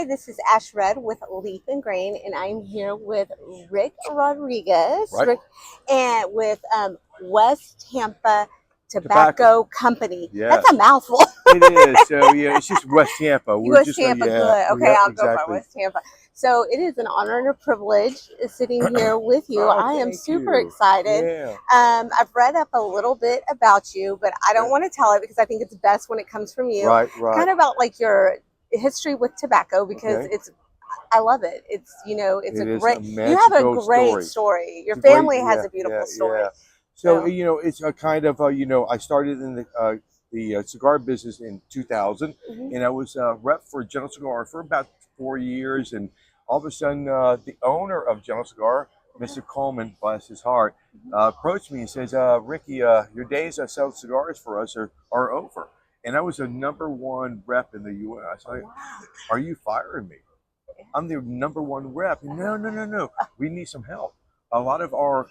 Hi, this is Ash Red with Leaf and Grain, and I'm here with Rick Rodriguez, Right. and with West Tampa Tobacco. Tobacco Company. Yes. That's a mouthful. It is. So yeah, it's just West Tampa. We're West just Tampa, yeah, good. Okay, yeah, I'll go by exactly. West Tampa. So it is an honor and a privilege sitting here with you. Oh, I am thank super you. excited. Yeah. I've read up a little bit about you, but I don't want to tell it because I think it's best when it comes from you. Right. Kind of about like your history with tobacco because Okay. I love it. It's it's It a is great. a You have a magical great story. Your It's a great, family has yeah, a beautiful yeah, story. yeah. So it's a kind of I started in the cigar business in 2000, and I was rep for General Cigar for about 4 years, and all of a sudden the owner of General Cigar, Mr. Coleman, bless his heart, approached me and says, Ricky, your days of selling cigars for us are over. And I was a #1 rep in the U.S. Are you firing me? I'm the #1 rep. No, no, no, no. We need some help. A lot of our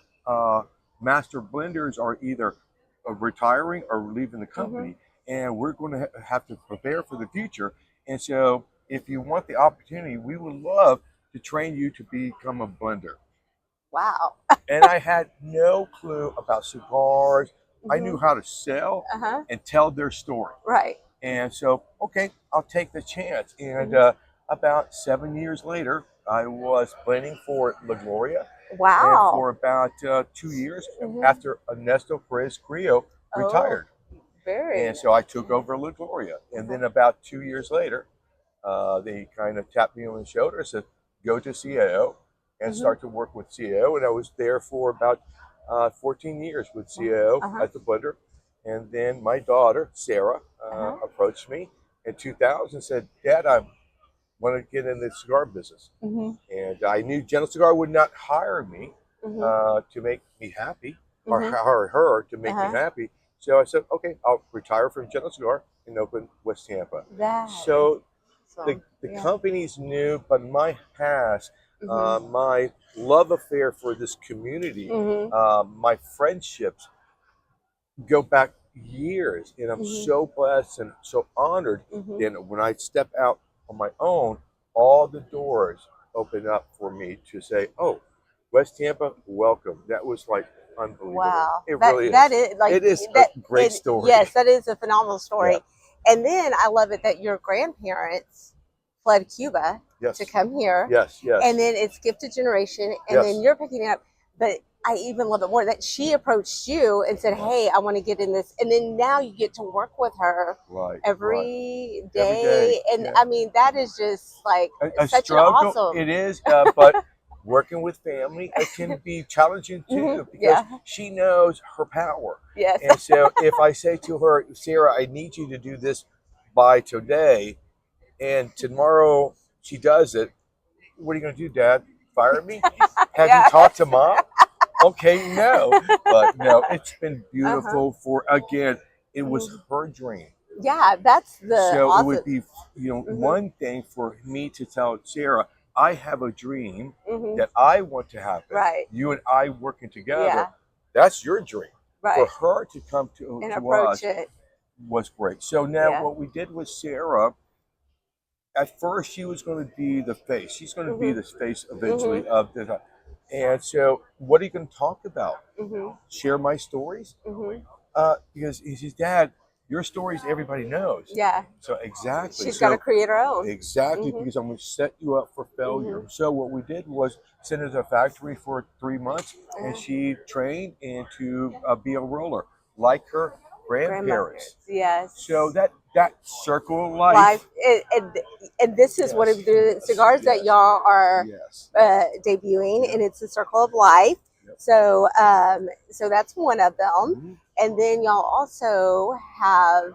master blenders are either retiring or leaving the company, and we're going to have to prepare for the future. And so, if you want the opportunity, we would love to train you to become a blender. Wow. And I had no clue about cigars. I knew how to sell and tell their story. Right. And so, okay, I'll take the chance. And about 7 years later, I was blending for La Gloria. And Wow. for about 2 years after Ernesto Perez Carrillo retired. Very. And so I took over La Gloria. And then about 2 years later, they kind of tapped me on the shoulder and said, go to CAO and start to work with CAO. And I was there for about 14 years with CAO as the blender. And then my daughter, Sarah, approached me in 2000 and said, Dad, I want to get in the cigar business. And I knew General Cigar would not hire me to make me happy or hire her to make me happy. So I said, okay, I'll retire from General Cigar and open West Tampa. So the company's new, but my past, my love affair for this community, my friendships go back years, and I'm so blessed and so honored. And when I step out on my own, all the doors open up for me to say, "Oh, West Tampa, welcome." That was like unbelievable. Wow, It really is. That is like it is that, a great story. Yes, that is a phenomenal story. Yeah. And then I love it that your grandparents fled Cuba to come here. Yes, yes. And then it's gifted generation, and then you're picking it up. But I even love it more that she approached you and said, "Hey, I want to get in this," and then now you get to work with her every day. And I mean, that is just like such struggle. an awesome. It is, but working with family, it can be challenging too because she knows her power. Yes. And so if I say to her, Sarah, I need you to do this by today, and tomorrow she does it, what are you going to do, Dad? Fire me? Have you talked to Mom? Okay, no. But no, it's been beautiful for, again, it was her dream. Yeah, that's the So awesome. it would be, one thing for me to tell Sarah, I have a dream that I want to happen. Right. You and I working together. Yeah. That's your dream. Right. For her to come to approach us it was great. So now what we did with Sarah, at first she was going to be the face. She's going to be the face eventually of the. And so, what are you going to talk about? Share my stories? Because he says, Dad, your stories everybody knows. Yeah. So exactly. She's got to create her own. Exactly, because I'm going to set you up for failure. So what we did was send her to the factory for 3 months, and she trained into be a roller like her grandparents. Yes. So that circle of life. And this is one of the cigars that y'all are debuting, and it's the Circle of Life. So so that's one of them. And then y'all also have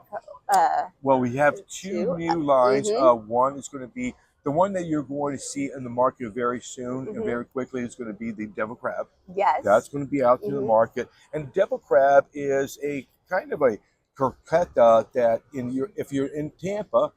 well, we have two new lines. One is going to be the one that you're going to see in the market very soon and very quickly is going to be the Devil Crab. Yes. That's going to be out to the market. And Devil Crab is a kind of a croqueta that if you're in Tampa,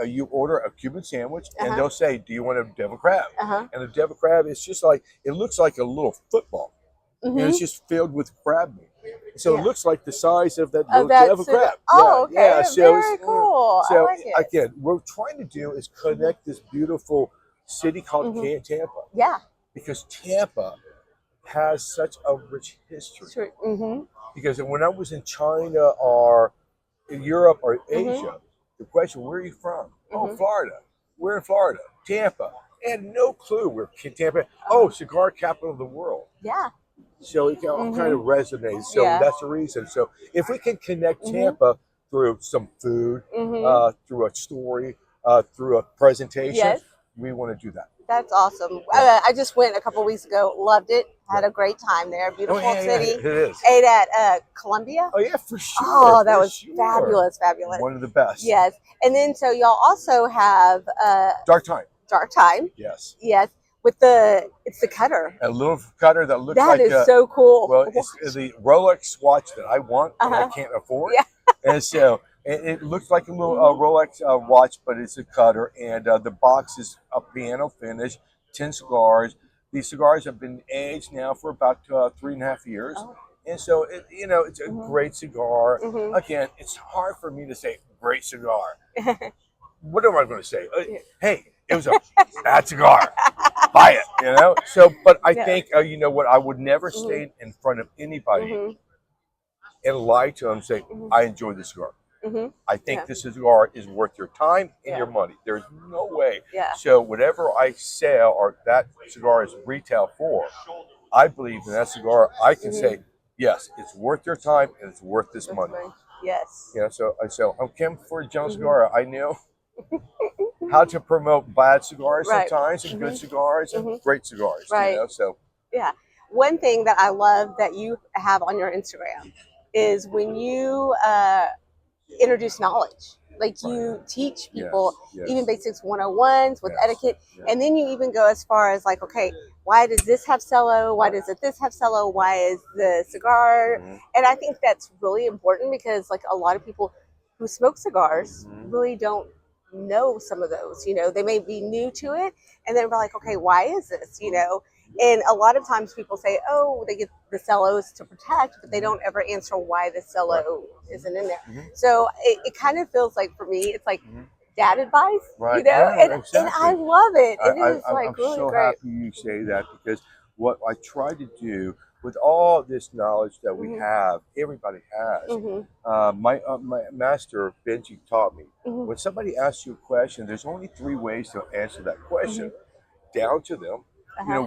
you order a Cuban sandwich and they'll say, do you want a Devil Crab? And the Devil Crab is just like, it looks like a little football. And it's just filled with crab meat. So it looks like the size of that Oh, little devil crab. Oh, okay. Yeah. So Very cool. So I like it. again, what we're trying to do is connect this beautiful city called Tampa. Yeah. Because Tampa has such a rich history. Sure. Because when I was in China or in Europe or Asia, the question, where are you from? Oh, Florida. We're in Florida. Tampa. And no clue where Tampa. Oh, cigar capital of the world. Yeah. So it kind of resonates. So that's the reason. So if we can connect Tampa through some food, through a story, through a presentation, we want to do that. That's awesome. I just went a couple weeks ago. Loved it. Had a great time there. Beautiful city. It is. Ate at Columbia. Oh yeah, for sure. Oh, that was fabulous. Fabulous. One of the best. Yes. And then so y'all also have Dark Time. Dark Time. Yes. Yes. With it's the cutter. A little cutter that looks like that is so cool. Well, it's the Rolex watch that I want and I can't afford. Yeah. And so it looks like a little Rolex watch, but it's a cutter, and the box is a piano finish, 10 cigars. These cigars have been aged now for about 3.5 years. Oh. And so, it's a great cigar. Again, it's hard for me to say great cigar. What am I going to say? Hey, it was a bad cigar. Buy it, So, but I think, you know what? I would never stand in front of anybody and lie to them and say, I enjoy the cigar. I think this cigar is worth your time and your money. There's no way. So whatever I sell or that cigar is retail for, I believe in that cigar. I can say, yes, it's worth your time and it's worth this money. Yes. Yeah. So I'm Kim for Jones Cigar. I know how to promote bad cigars sometimes and good cigars and great cigars. Right. So yeah. One thing that I love that you have on your Instagram is when you introduce knowledge. Like you teach people even basics 101s with etiquette. And then you even go as far as like, okay, why does this have cello? Why does this have cello? Why is the cigar? And I think that's really important because like a lot of people who smoke cigars really don't know some of those. They may be new to it and then we're like, okay, why is this? And a lot of times people say, oh, they get the cellos to protect, but they don't ever answer why the cello isn't in there. So it kind of feels like for me, it's like dad advice, and I love it. It is like really so great. Happy you say that because what I try to do with all this knowledge that we have, everybody has. My master Benji taught me when somebody asks you a question, there's only 3 ways to answer that question. Down to them.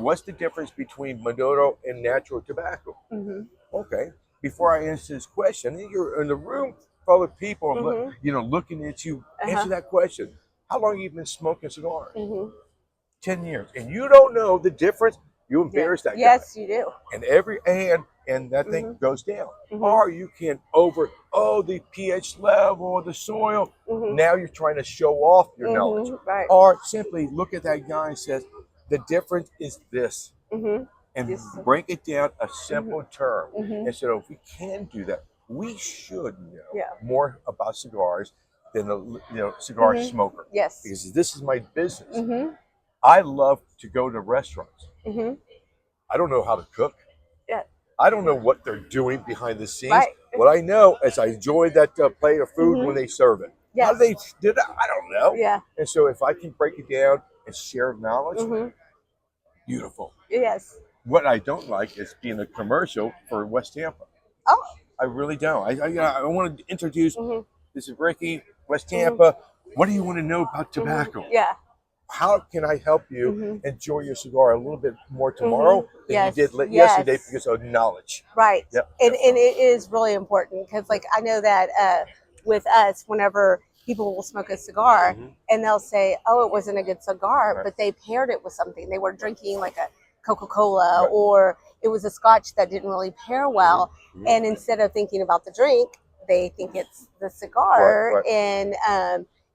What's the difference between Maduro and natural tobacco? Okay. Before I answer this question, you're in the room full of people, looking at you. Answer that question. How long have you been smoking cigars? 10 years. And you don't know the difference. You embarrass that guy. Yes, you do. And and that thing goes down. Or you can the pH level, the soil. Now you're trying to show off your knowledge. Right. Or simply look at that guy and says, the difference is this. And break it down a simple term. And so if we can do that, we should know more about cigars than a cigar smoker. Yes. Because this is my business. I love to go to restaurants. I don't know how to cook. I don't know what they're doing behind the scenes. What I know is I enjoy that plate of food when they serve it. How they did it, I don't know. And so if I can break it down and share knowledge, beautiful. Yes. What I don't like is being a commercial for West Tampa. Oh. I really don't. I want to introduce, this is Ricky, West Tampa. What do you want to know about tobacco? Yeah. How can I help you enjoy your cigar a little bit more tomorrow than you did yesterday because of knowledge? Right. And it is really important because like I know that with us, whenever people will smoke a cigar and they'll say, oh, it wasn't a good cigar, but they paired it with something. They were drinking like a Coca-Cola or it was a scotch that didn't really pair well. And instead of thinking about the drink, they think it's the cigar. And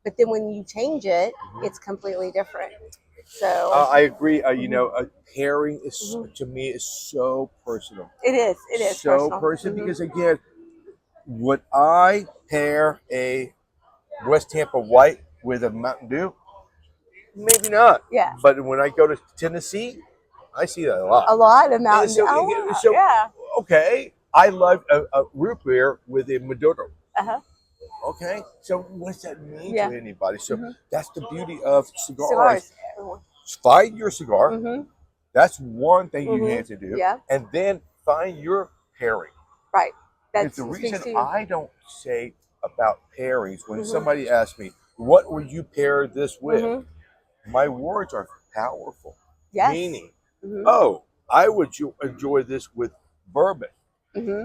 but then when you change it, it's completely different. So I agree. Pairing is to me is so personal. It is. It is so personal because again, would I pair a West Tampa White with a Mountain Dew? Maybe not. Yeah. But when I go to Tennessee, I see that a lot. A lot of Mountain Dew. Okay. I love a root beer with a Maduro. Uh-huh. Okay, so what's that mean Yeah. to anybody? So that's the beauty of Cigars. Find your cigar. Mm-hmm. That's one thing you have to do. Yeah. And then find your pairing. Right. It's That's the reason I don't say about pairings when somebody asks me, what would you pair this with? My words are powerful. Yes. Meaning, oh, I would enjoy this with bourbon.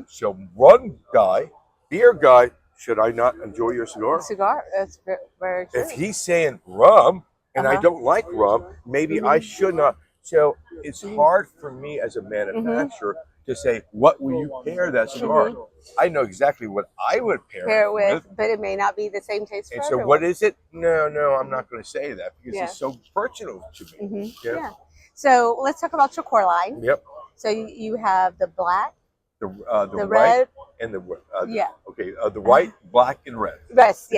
So run guy, beer guy, should I not enjoy your cigar? Cigar. That's very true. If he's saying rum and I don't like rum, maybe I should not. So it's hard for me as a manufacturer to say, what will you pair that cigar? I know exactly what I would pair it with, but it may not be the same taste for and so everyone. what is it? No, I'm not going to say that because it's so personal to me. Yeah. So let's talk about your core line. Yep. So you have the black, the red, white, and the the white, black, and red. Yes.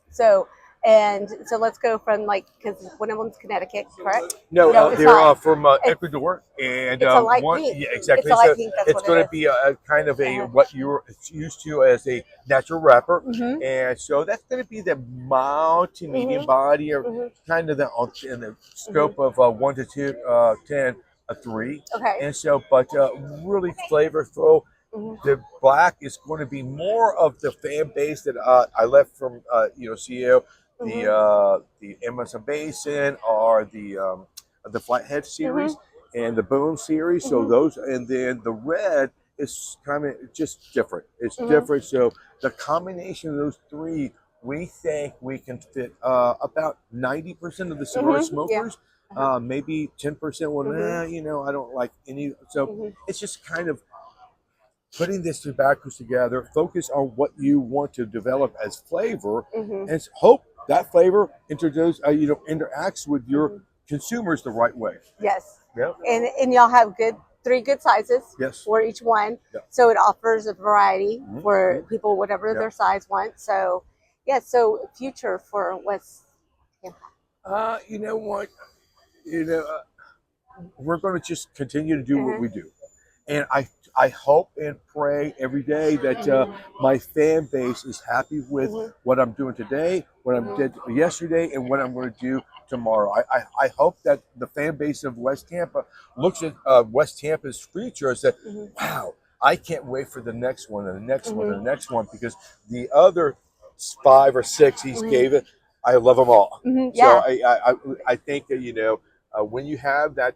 So let's go from because one of them's Connecticut, correct? No, they're from Ecuador, and it's a light pink. Yeah, exactly. It's a light pink. It's going to be a kind of a what you're used to as a natural wrapper, and so that's going to be the mild to medium body, or kind of in the scope of 1 to 2, 10, a 3. Okay. And so, but really flavorful. The black is going to be more of the fan base that I left from CEO, the Amazon Basin, or the Flathead series and the Boom series. So those, and then the red is kind of just different. It's different. So the combination of those three, we think we can fit about 90% of the cigar smokers. Maybe 10% will, I don't like any. So it's just kind of putting this tobaccos together, focus on what you want to develop as flavor, and hope that flavor interacts with your consumers the right way. Yes. Yeah. And y'all have three good sizes for each one. Yep. So it offers a variety for people, whatever their size want. So so future for West Tampa. You know what? We're going to just continue to do what we do. And I hope and pray every day that my fan base is happy with what I'm doing today, what I did yesterday, and what I'm going to do tomorrow. I hope that the fan base of West Tampa looks at West Tampa's future and says, wow, I can't wait for the next one and the next one and the next one, because the other 5 or 6 he's gave it, I love them all. So I think that, when you have that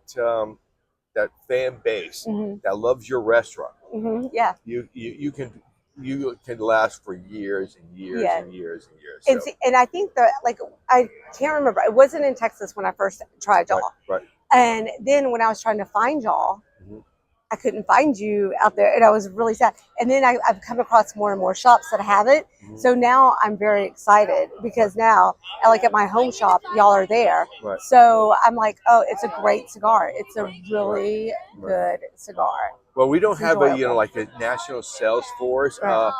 that fan base that loves your restaurant, you can last for years and years and years and years. So. And I think that I can't remember. It wasn't in Texas when I first tried y'all. Right. And then when I was trying to find y'all, I couldn't find you out there, and I was really sad. And then I've come across more and more shops that have it. So now I'm very excited because now, at my home shop, y'all are there. Right. So I'm like, oh, it's a great cigar. It's a really good cigar. Well, we don't have a national sales force. Right.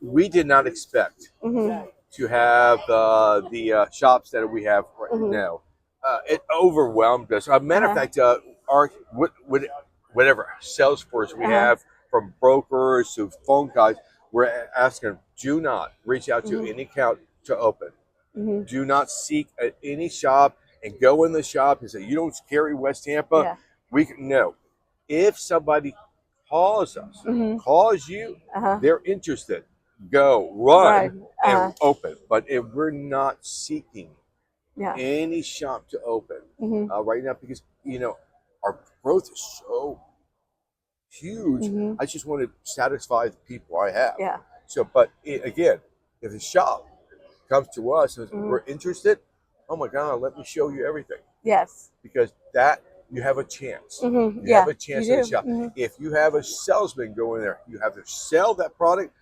We did not expect to have the shops that we have right now. It overwhelmed us. As a matter of fact, whatever sales force we have, from brokers to phone guys, we're asking, do not reach out to any account to open. Do not seek any shop and go in the shop and say, you don't carry West Tampa. We can know. If somebody calls us, calls you, they're interested. Go, run, and open. But if we're not seeking any shop to open right now, because our growth is so huge. I just want to satisfy the people I have. Yeah. So, but again, if a shop comes to us and we're interested, oh my God, let me show you everything. Yes. Because that you have a chance. You have a chance in the shop. If you have a salesman go in there, you have to sell that product.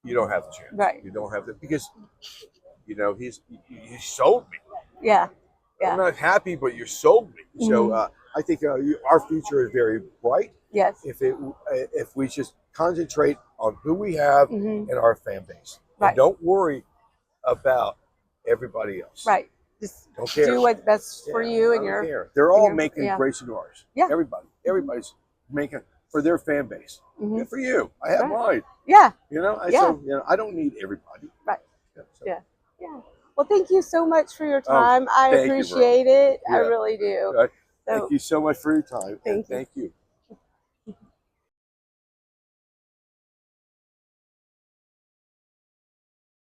You don't have a chance. Right. You don't have to, because he sold me. Yeah. I'm not happy, but you sold me. So I think our future is very bright. Yes. If we just concentrate on who we have in our fan base, right. And don't worry about everybody else. Right. Just don't care. Do what's best for you and your. Care. They're all making great cigars. Yeah. Everybody's making for their fan base. Good for you. I have mine. Yeah. You know, so I don't need everybody. Right. Yeah. So. Yeah. Well, thank you so much for your time. I appreciate it. Yeah. I really do. Thank you so much for your time. Thank you. Thank you.